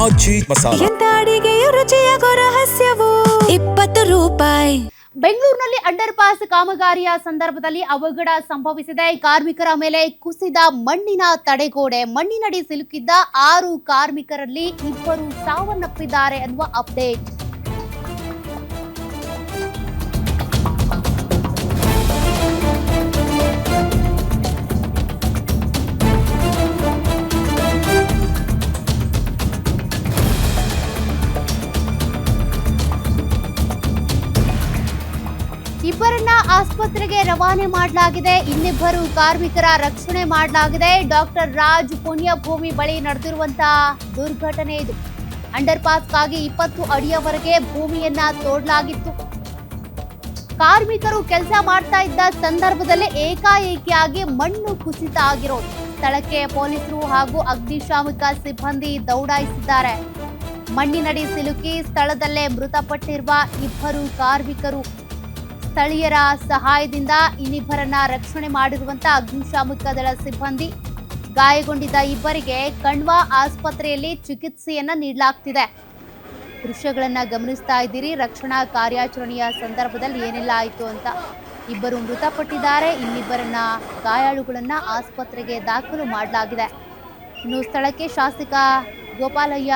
ಆಜಿ ಮಸಾಲ. ಎಂತ ಅಡಿಗೆಯ ರುಚಿಯಾಗೋ ರಹಸ್ಯವು 20 ರೂಪಾಯಿ. ಬೆಂಗಳೂರಿನಲ್ಲಿ ಅಂಡರ್ ಪಾಸ್ ಕಾಮಗಾರಿಯ ಸಂದರ್ಭದಲ್ಲಿ ಅವಘಡ ಸಂಭವಿಸಿದೆ. ಕಾರ್ಮಿಕರ ಮೇಲೆ ಕುಸಿದ ಮಣ್ಣಿನ ತಡೆಗೋಡೆ. ಮಣ್ಣಿನಡಿ ಸಿಲುಕಿದ್ದ 6 ಕಾರ್ಮಿಕರಲ್ಲಿ 2 ಸಾವನ್ನಪ್ಪಿದ್ದಾರೆ ಅನ್ನುವ ಅಪ್ಡೇಟ್. ಇಬ್ಬರನ್ನ ಆಸ್ಪತ್ರೆಗೆ ರವಾನೆ ಮಾಡಲಾಗಿದೆ. ಇನ್ನಿಬ್ಬರು ಕಾರ್ಮಿಕರ ರಕ್ಷಣೆ ಮಾಡಲಾಗಿದೆ. ಡಾಕ್ಟರ್ ರಾಜ್ ಪುಣ್ಯಭೂಮಿ ಬಳಿ ನಡೆದಿರುವಂತಹ ದುರ್ಘಟನೆ ಇದು. ಅಂಡರ್ ಪಾಸ್ಗಾಗಿ 20 ಅಡಿಯವರೆಗೆ ಭೂಮಿಯನ್ನ ತೋಡಲಾಗಿತ್ತು. ಕಾರ್ಮಿಕರು ಕೆಲಸ ಮಾಡ್ತಾ ಇದ್ದ ಸಂದರ್ಭದಲ್ಲಿ ಏಕಾಏಕಿಯಾಗಿ ಮಣ್ಣು ಕುಸಿತ ಆಗಿರೋದು. ಸ್ಥಳಕ್ಕೆ ಪೊಲೀಸರು ಹಾಗೂ ಅಗ್ನಿಶಾಮಕ ಸಿಬ್ಬಂದಿ ದೌಡಾಯಿಸಿದ್ದಾರೆ. ಮಣ್ಣಿನಡಿ ಸಿಲುಕಿ ಸ್ಥಳದಲ್ಲೇ ಮೃತಪಟ್ಟಿರುವ 2 ಕಾರ್ಮಿಕರು. ಸ್ಥಳೀಯರ ಸಹಾಯದಿಂದ ಇನ್ನಿಬ್ಬರನ್ನ ರಕ್ಷಣೆ ಮಾಡಿರುವಂತಹ ಅಗ್ನಿಶಾಮಕ ದಳ ಸಿಬ್ಬಂದಿ. ಗಾಯಗೊಂಡಿದ್ದ ಇಬ್ಬರಿಗೆ ಕಣ್ವಾ ಆಸ್ಪತ್ರೆಯಲ್ಲಿ ಚಿಕಿತ್ಸೆಯನ್ನ ನೀಡಲಾಗ್ತಿದೆ. ದೃಶ್ಯಗಳನ್ನ ಗಮನಿಸ್ತಾ ಇದ್ದೀರಿ. ರಕ್ಷಣಾ ಕಾರ್ಯಾಚರಣೆಯ ಸಂದರ್ಭದಲ್ಲಿ ಏನೆಲ್ಲ ಆಯಿತು ಅಂತ. ಇಬ್ಬರು ಮೃತಪಟ್ಟಿದ್ದಾರೆ. ಇನ್ನಿಬ್ಬರನ್ನ ಗಾಯಾಳುಗಳನ್ನ ಆಸ್ಪತ್ರೆಗೆ ದಾಖಲು ಮಾಡಲಾಗಿದೆ. ಇನ್ನು ಸ್ಥಳಕ್ಕೆ ಶಾಸಕ ಗೋಪಾಲಯ್ಯ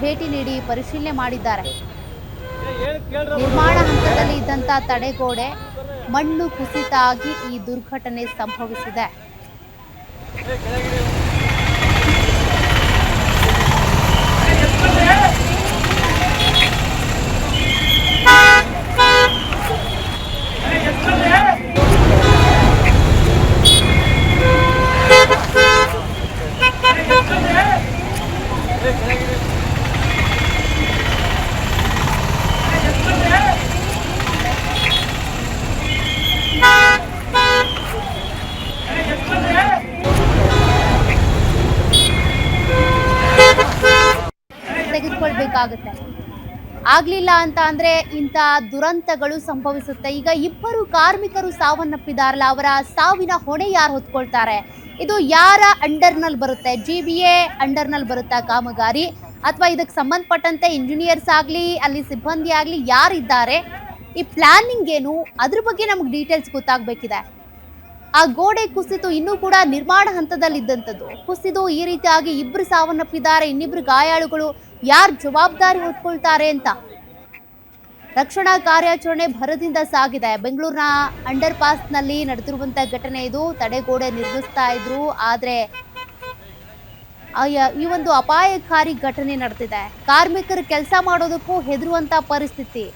ಭೇಟಿ ನೀಡಿ ಪರಿಶೀಲನೆ ಮಾಡಿದ್ದಾರೆ. ನಿರ್ಮಾಣ ಹಂತದಲ್ಲಿ ಇದ್ದಂತ ತಡೆಗೋಡೆ ಮಣ್ಣು ಕುಸಿತ ಆಗಿ ಈ ದುರ್ಘಟನೆ ಸಂಭವಿಸಿದೆ. ತೆಗೆದುಕೊಳ್ಬೇಕಾಗುತ್ತೆ. ಆಗ್ಲಿಲ್ಲ ಅಂತ ಅಂದ್ರೆ ಇಂಥ ದುರಂತಗಳು ಸಂಭವಿಸುತ್ತೆ. ಈಗ 2 ಕಾರ್ಮಿಕರು ಸಾವನ್ನಪ್ಪಿದಾರಲ್ಲ, ಅವರ ಸಾವಿನ ಹೊಣೆ ಯಾರು ಹೊತ್ಕೊಳ್ತಾರೆ? ಇದು ಯಾರ ಅಂಡರ್ನಲ್ಲಿ ಬರುತ್ತೆ? GBA ಅಂಡರ್ನಲ್ಲಿ ಬರುತ್ತಾ ಕಾಮಗಾರಿ, ಅಥವಾ ಇದಕ್ಕೆ ಸಂಬಂಧಪಟ್ಟಂತೆ ಇಂಜಿನಿಯರ್ಸ್ ಆಗಲಿ ಅಲ್ಲಿ ಸಿಬ್ಬಂದಿ ಆಗಲಿ ಯಾರಿದ್ದಾರೆ? ಈ ಪ್ಲಾನಿಂಗ್ ಏನು, ಅದ್ರ ಬಗ್ಗೆ ನಮ್ಗೆ ಡೀಟೇಲ್ಸ್ ಗೊತ್ತಾಗಬೇಕಿದೆ. ಆ ಗೋಡೆ ಕುಸಿತು ಇನ್ನೂ ಕೂಡ ನಿರ್ಮಾಣ ಹಂತದಲ್ಲಿ ಇದ್ದಂಥದ್ದು. ಕುಸಿದು ಈ ರೀತಿಯಾಗಿ 2 ಸಾವನ್ನಪ್ಪಿದ್ದಾರೆ, ಇನ್ನಿಬ್ರು ಗಾಯಾಳುಗಳು. ಯಾರು ಜವಾಬ್ದಾರಿ ಹೊತ್ಕೊಳ್ತಾರೆ ಅಂತ ರಕ್ಷಣಾ ಕಾರ್ಯಾಚರಣೆ ಭರದಿಂದ ಸಾಗಿದೆ. ಬೆಂಗಳೂರಿನ ಅಂಡರ್ ಪಾಸ್ನಲ್ಲಿ ನಡೆದಿರುವಂತಹ ಘಟನೆ ಇದು. ತಡೆಗೋಡೆ ನಿರ್ಮಿಸ್ತಾ ಇದ್ರು, ಆದ್ರೆ ಈ ಒಂದು ಅಪಾಯಕಾರಿ ಘಟನೆ ನಡೆದಿದೆ. ಕಾರ್ಮಿಕರು ಕೆಲಸ ಮಾಡೋದಕ್ಕೂ ಹೆದರುವಂತ ಪರಿಸ್ಥಿತಿ.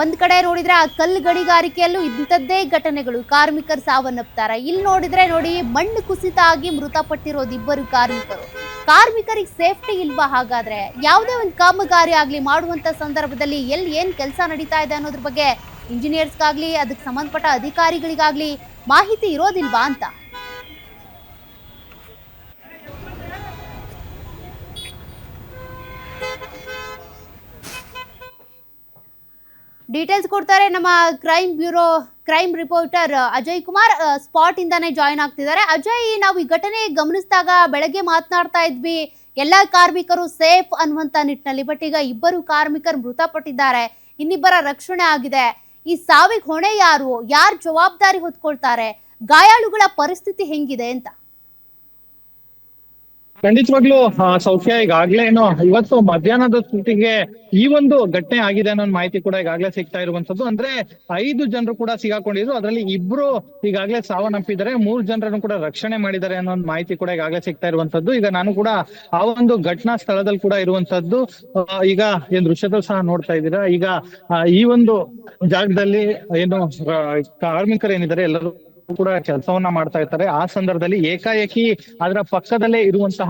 ಒಂದ್ ಕಡೆ ನೋಡಿದ್ರೆ ಆ ಕಲ್ಲು ಗಣಿಗಾರಿಕೆಯಲ್ಲೂ ಇಂಥದ್ದೇ ಘಟನೆಗಳು, ಕಾರ್ಮಿಕರು ಸಾವನ್ನಪ್ತಾರೆ. ಇಲ್ಲಿ ನೋಡಿದ್ರೆ ನೋಡಿ, ಮಣ್ಣು ಕುಸಿತ ಆಗಿ ಮೃತಪಟ್ಟಿರೋದು 2 ಕಾರ್ಮಿಕರು. ಕಾರ್ಮಿಕರಿಗೆ ಸೇಫ್ಟಿ ಇಲ್ವಾ? ಹಾಗಾದ್ರೆ ಯಾವುದೇ ಒಂದು ಕಾಮಗಾರಿ ಆಗ್ಲಿ ಮಾಡುವಂತ ಸಂದರ್ಭದಲ್ಲಿ ಎಲ್ಲಿ ಏನ್ ಕೆಲಸ ನಡೀತಾ ಇದೆ ಅನ್ನೋದ್ರ ಬಗ್ಗೆ ಇಂಜಿನಿಯರ್ಸ್ಗಾಗ್ಲಿ ಅದಕ್ಕೆ ಸಂಬಂಧಪಟ್ಟ ಅಧಿಕಾರಿಗಳಿಗಾಗ್ಲಿ ಮಾಹಿತಿ ಇರೋದಿಲ್ವಾ ಅಂತ. ಡೀಟೇಲ್ಸ್ ಕೊಡ್ತಾರೆ ನಮ್ಮ crime reporter Ajay Kumar. Spot ಇಂದಾನೆ ಜಾಯಿನ್ ಆಗ್ತಿದ್ದಾರೆ. ಅಜಯ್, ನಾವು ಈ ಘಟನೆ ಗಮನಿಸಿದಾಗ ಬೆಳಗ್ಗೆ ಮಾತನಾಡ್ತಾ ಇದ್ವಿ ಎಲ್ಲಾ ಕಾರ್ಮಿಕರು ಸೇಫ್ ಅನ್ನುವಂತ ನಿಟ್ಟಿನಲ್ಲಿ. ಬಟ್ ಈಗ 2 ಕಾರ್ಮಿಕರು ಮೃತಪಟ್ಟಿದ್ದಾರೆ, ಇನ್ನಿಬ್ಬರ ರಕ್ಷಣೆ ಆಗಿದೆ. ಈ ಸಾವಿಗೆ ಹೊಣೆ ಯಾರು ಜವಾಬ್ದಾರಿ ಹೊತ್ಕೊಳ್ತಾರೆ? ಗಾಯಾಳುಗಳ ಪರಿಸ್ಥಿತಿ ಹೆಂಗಿದೆ ಅಂತ? ಖಂಡಿತವಾಗ್ಲೂ ಸೌಖ್ಯ, ಈಗಾಗ್ಲೇ ಇವತ್ತು ಮಧ್ಯಾಹ್ನದ ಸ್ಥಿತಿಗೆ ಈ ಒಂದು ಘಟನೆ ಆಗಿದೆ ಅನ್ನೋ ಮಾಹಿತಿ ಕೂಡ ಈಗಾಗಲೇ ಸಿಗ್ತಾ ಇರುವಂತದ್ದು. ಅಂದ್ರೆ 5 ಜನರು ಕೂಡ ಸಿಗಾಕೊಂಡಿದ್ರು, ಅದರಲ್ಲಿ 2 ಈಗಾಗಲೇ ಸಾವನ್ನಪ್ಪಿದ್ದಾರೆ, 3 ಜನರನ್ನು ಕೂಡ ರಕ್ಷಣೆ ಮಾಡಿದ್ದಾರೆ ಅನ್ನೋ ಮಾಹಿತಿ ಕೂಡ ಈಗಾಗಲೇ ಸಿಗ್ತಾ ಇರುವಂತದ್ದು. ಈಗ ನಾನು ಕೂಡ ಆ ಒಂದು ಘಟನಾ ಸ್ಥಳದಲ್ಲಿ ಕೂಡ ಇರುವಂತದ್ದು. ಈಗ ಏನ್ ದೃಶ್ಯದಲ್ಲಿ ಸಹ ನೋಡ್ತಾ ಇದ್ದೀರಾ. ಈಗ ಈ ಒಂದು ಜಾಗದಲ್ಲಿ ಏನು ಕಾರ್ಮಿಕರು ಏನಿದ್ದಾರೆ ಎಲ್ಲರೂ ಕೂಡ ಕೆಲಸವನ್ನ ಮಾಡ್ತಾ ಇರ್ತಾರೆ. ಆ ಸಂದರ್ಭದಲ್ಲಿ ಏಕಾಏಕಿ ಅದರ ಪಕ್ಕದಲ್ಲೇ ಇರುವಂತಹ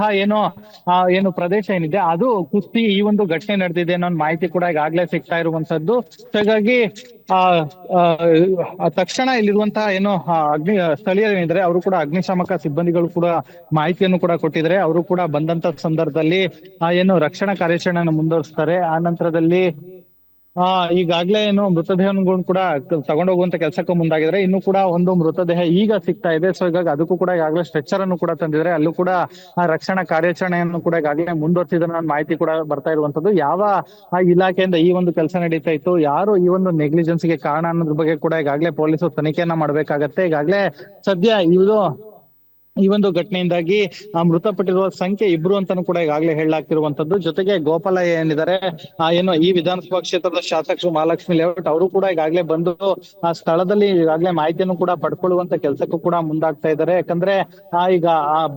ಏನು ಪ್ರದೇಶ ಏನಿದೆ ಅದು ಕುಸ್ತಿ ಈ ಒಂದು ಘಟನೆ ನಡೆದಿದೆ ಅನ್ನೋ ಮಾಹಿತಿ ಕೂಡ ಈಗಾಗಲೇ ಸಿಗ್ತಾ ಇರುವಂತದ್ದು. ಹಾಗಾಗಿ ತಕ್ಷಣ ಇಲ್ಲಿರುವಂತಹ ಸ್ಥಳೀಯರೇನಿದ್ದಾರೆ ಅವರು ಕೂಡ ಅಗ್ನಿಶಾಮಕ ಸಿಬ್ಬಂದಿಗಳು ಕೂಡ ಮಾಹಿತಿಯನ್ನು ಕೂಡ ಕೊಟ್ಟಿದ್ದಾರೆ. ಅವರು ಕೂಡ ಬಂದಂತ ಸಂದರ್ಭದಲ್ಲಿ ರಕ್ಷಣಾ ಕಾರ್ಯಾಚರಣೆಯನ್ನು ಮುಂದುವರಿಸ್ತಾರೆ. ಆ ನಂತರದಲ್ಲಿ ಈಗಾಗ್ಲೇ ಏನು ಮೃತದೇಹವನ್ನು ಕೂಡ ತಗೊಂಡೋಗುವಂತ ಕೆಲಸಕ್ಕೂ ಮುಂದಾಗಿದ್ರೆ, ಇನ್ನು ಕೂಡ ಒಂದು ಮೃತದೇಹ ಈಗ ಸಿಗ್ತಾ ಇದೆ. ಸೊ ಹೀಗಾಗಿ ಅದಕ್ಕೂ ಕೂಡ ಈಗಾಗಲೇ ಸ್ಟ್ರೆಚರ್ ಅನ್ನು ಕೂಡ ತಂದಿದ್ದಾರೆ. ಅಲ್ಲೂ ಕೂಡ ರಕ್ಷಣಾ ಕಾರ್ಯಾಚರಣೆಯನ್ನು ಕೂಡ ಈಗಾಗಲೇ ಮುಂದುವರಿಸಿದ ಮಾಹಿತಿ ಕೂಡ ಬರ್ತಾ ಇರುವಂತದ್ದು. ಯಾವ ಇಲಾಖೆಯಿಂದ ಈ ಒಂದು ಕೆಲಸ ನಡೀತಾ ಇತ್ತು, ಯಾರು ಈ ಒಂದು ನೆಗ್ಲಿಜೆನ್ಸ್ಗೆ ಕಾರಣ ಅನ್ನೋದ್ರ ಬಗ್ಗೆ ಕೂಡ ಈಗಾಗಲೇ ಪೊಲೀಸರು ತನಿಖೆಯನ್ನ ಮಾಡ್ಬೇಕಾಗತ್ತೆ. ಈಗಾಗಲೇ ಸದ್ಯ ಈ ಒಂದು ಘಟನೆಯಿಂದಾಗಿ ಮೃತಪಟ್ಟಿರುವ ಸಂಖ್ಯೆ 2 ಅಂತಾನೂ ಕೂಡ ಈಗಾಗಲೇ ಹೇಳಲಾಗ್ತಿರುವಂತದ್ದು. ಜೊತೆಗೆ ಗೋಪಾಲ ಏನಿದ್ದಾರೆ, ಏನು ಈ ವಿಧಾನಸಭಾ ಕ್ಷೇತ್ರದ ಶಾಸಕರು ಮಹಾಲಕ್ಷ್ಮಿ ಲೇಔಟ್, ಅವರು ಕೂಡ ಈಗಾಗಲೇ ಬಂದು ಆ ಸ್ಥಳದಲ್ಲಿ ಈಗಾಗಲೇ ಮಾಹಿತಿಯನ್ನು ಕೂಡ ಪಡ್ಕೊಳ್ಳುವಂತ ಕೆಲಸಕ್ಕೂ ಕೂಡ ಮುಂದಾಗ್ತಾ ಇದ್ದಾರೆ. ಯಾಕಂದ್ರೆ ಈಗ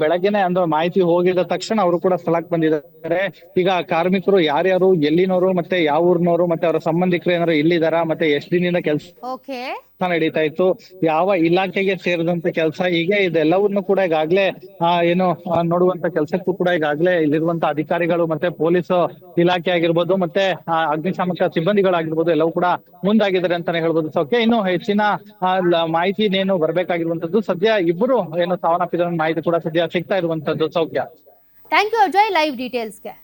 ಬೆಳಗ್ಗೆನೆ ಅಂದ್ರೆ ಮಾಹಿತಿ ಹೋಗಿದ ತಕ್ಷಣ ಅವರು ಕೂಡ ಸ್ಥಳಕ್ಕೆ ಬಂದಿದ್ದಾರೆ. ಈಗ ಕಾರ್ಮಿಕರು ಯಾರ್ಯಾರು, ಎಲ್ಲಿನವರು, ಮತ್ತೆ ಯಾವ ಊರಿನವರು, ಮತ್ತೆ ಅವರ ಸಂಬಂಧಿಕರು ಏನಾದ್ರು ಇಲ್ಲಿದಾರ, ಮತ್ತೆ ಎಷ್ಟು ದಿನದಿಂದ ಕೆಲಸ ನಡೀತಾ ಇತ್ತು, ಯಾವ ಇಲಾಖೆಗೆ ಸೇರಿದಂತ ಕೆಲಸ, ಹೀಗೆ ಇದೆಲ್ಲವನ್ನು ಕೂಡ ಈಗಾಗ್ಲೇ ಏನು ನೋಡುವಂತ ಕೆಲಸಕ್ಕೂ ಕೂಡ ಈಗಾಗ್ಲೇ ಇಲ್ಲಿರುವಂತ ಅಧಿಕಾರಿಗಳು ಮತ್ತೆ ಪೊಲೀಸ್ ಇಲಾಖೆ ಆಗಿರ್ಬೋದು, ಮತ್ತೆ ಅಗ್ನಿಶಾಮಕ ಸಿಬ್ಬಂದಿಗಳಾಗಿರ್ಬೋದು, ಎಲ್ಲವೂ ಕೂಡ ಮುಂದಾಗಿದ್ದಾರೆ ಅಂತಾನೆ ಹೇಳ್ಬೋದು. ಸೌಖ್ಯ ಇನ್ನು ಹೆಚ್ಚಿನ ಮಾಹಿತಿ ಇನ್ನೇನು ಬರ್ಬೇಕಾಗಿರುವಂತದ್ದು. ಸದ್ಯ 2 ಏನು ಸಾವನ್ನಪ್ಪಿದ ಮಾಹಿತಿ ಕೂಡ ಸದ್ಯ ಸಿಗ್ತಾ ಇರುವಂತದ್ದು. ಸೌಖ್ಯ, ಥ್ಯಾಂಕ್ ಯು ಅಜಯ್, ಲೈವ್ ಡೀಟೇಲ್ಸ್ಗೆ.